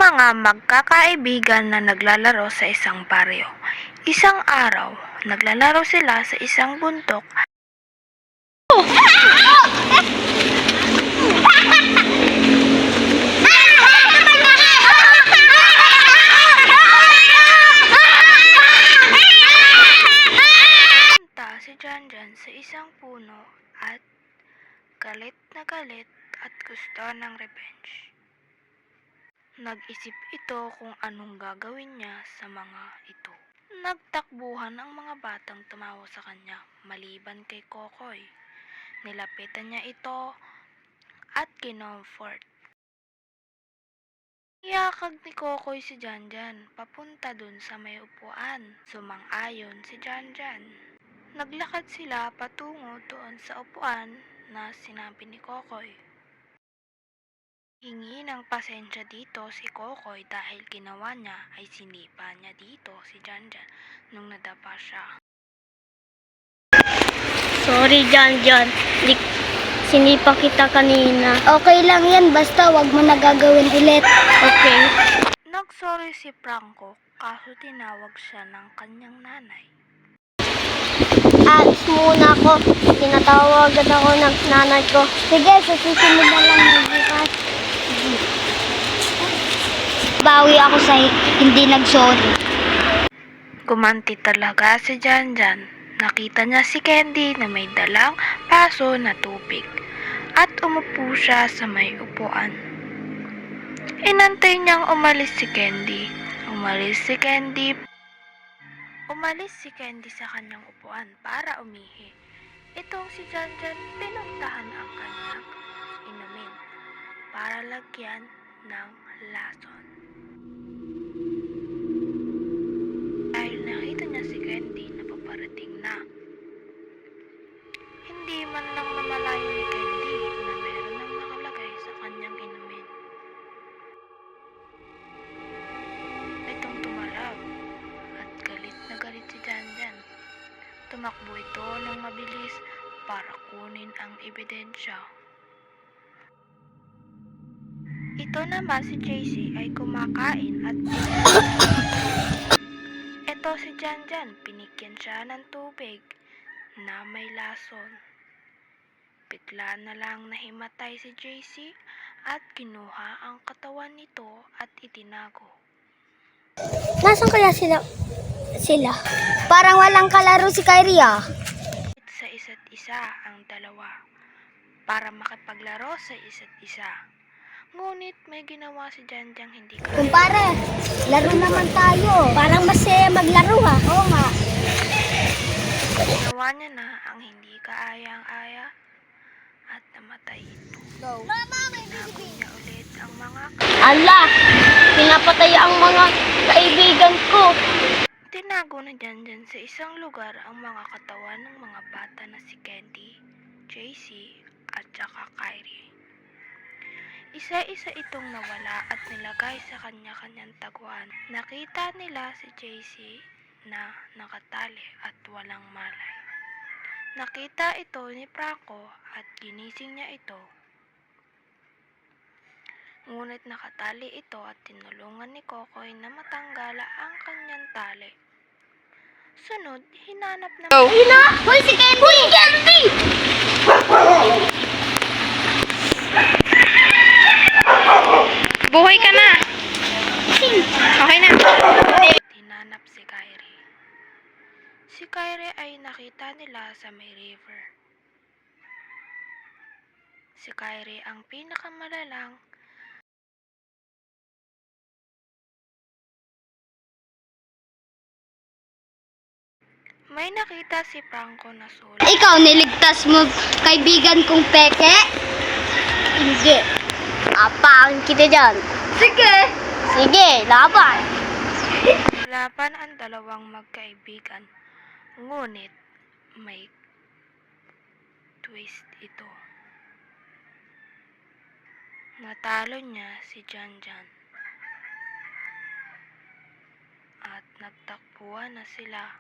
mga magkakaibigan na naglalaro sa isang baryo. Isang araw, naglalaro sila sa isang bundok. Punta si Janjan sa isang puno at galit at gusto ng revenge. Nag-isip ito kung anong gagawin niya sa mga ito. Nagtakbuhan ang mga batang tumawa sa kanya maliban kay Kokoy. Nilapitan niya ito at kinomfort. Iyakag ni Kokoy si Janjan papunta dun sa may upuan. Sumang-ayon si Janjan. Naglakad sila patungo doon sa upuan na sinabi ni Kokoy. Hingi ng pasensya dito si Kokoy dahil ginawa niya ay sinipa niya dito si Janjan nung nadapa siya. Sorry, Janjan. Sinipa kita kanina. Okay lang yan, basta wag mo na gagawin ulit. Okay. Nagsorry si Franco kaso tinawag siya ng kanyang nanay. Alis muna ako. Tinatawagan ako ng nanay ko. Sige, sa susunod na lang magbukas. Bawi ako sa hindi nag-sorry. Gumanti talaga si Janjan. Nakita niya si Candy na may dalang paso na tubig at umupo siya sa may upuan. Inantay niyang umalis si Candy. Umalis si Candy sa kanyang upuan para umihi. Itong si Janjan pinuntahan ang kanyang inumin para lagyan ng lason. Dahil nakita niya si Candy na paparating na. Hindi man lang namalayo ni Candy na meron nang nakalagay sa kanyang inumin. Itong tumalab at galit na galit si Janjan. Tumakbo ito ng mabilis para kunin ang ebidensya. Ito naman si JC ay kumakain at ito si Janjan, pinikyan siya ng tubig na may lason. Bigla na lang nahimatay si JC at kinuha ang katawan nito at itinago. Nasaan kaya sila? Parang walang kalaro si Kyrie ah. Sa isa't isa ang dalawa para makipaglaro sa isa't isa. Ngunit may ginawa si Janjang hindi kaya. Kumpare, laro naman tayo. Parang masaya maglaro ha. Oo nga. Ginawa niya na ang hindi kaayang-aya at namatay ito. Mama, may Tinago niya ulit ang mga Ala! Pinapatay ang mga kaibigan ko. Tinago na Janjan sa isang lugar ang mga katawan ng mga bata na si Candy, JC at saka Kyrie. Isa-isa itong nawala at nilagay sa kanya-kanyang taguan. Nakita nila si JC na nakatali at walang malay. Nakita ito ni Franco at ginising niya ito. Ngunit nakatali ito at tinulungan ni Kokoy na matanggala ang kanyang tali. Sunod, hinanap na Hoy, si Candy! Hoy, Candy! Buhay ka na! Okay na! Hinanap si Kyrie. Si Kyrie ay nakita nila sa may river. Si Kyrie ang pinakamalalang may nakita si Franco na sulat. Ikaw, niligtas mo kaibigan kong peke? Hindi. Apaan kita dyan. Sige, laban. Laban ang dalawang magkaibigan. Ngunit may twist ito. Natalo niya si Janjan. At nagtakbuhan na sila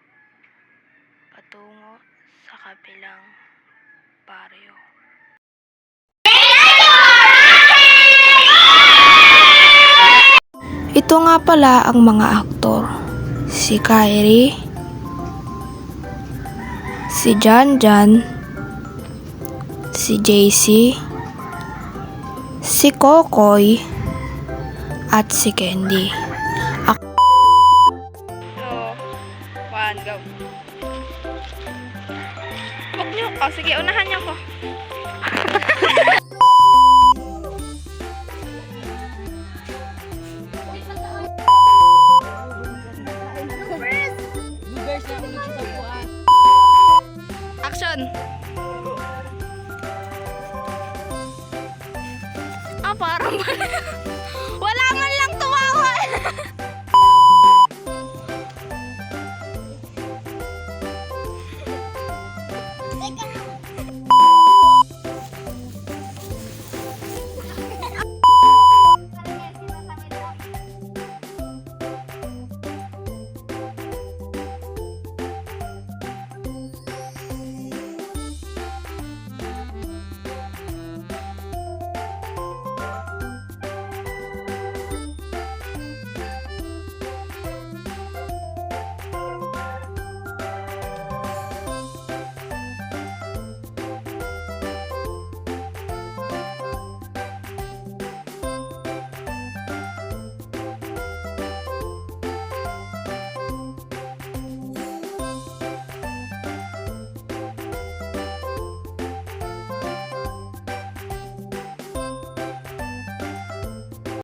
patungo sa kabilang baryo. Ito nga pala ang mga aktor. Si Kyrie, si Janjan, si JC, si Kokoy, at si Candy. One, go. Huwag niyo. Oh, sige, unahan niyo ko.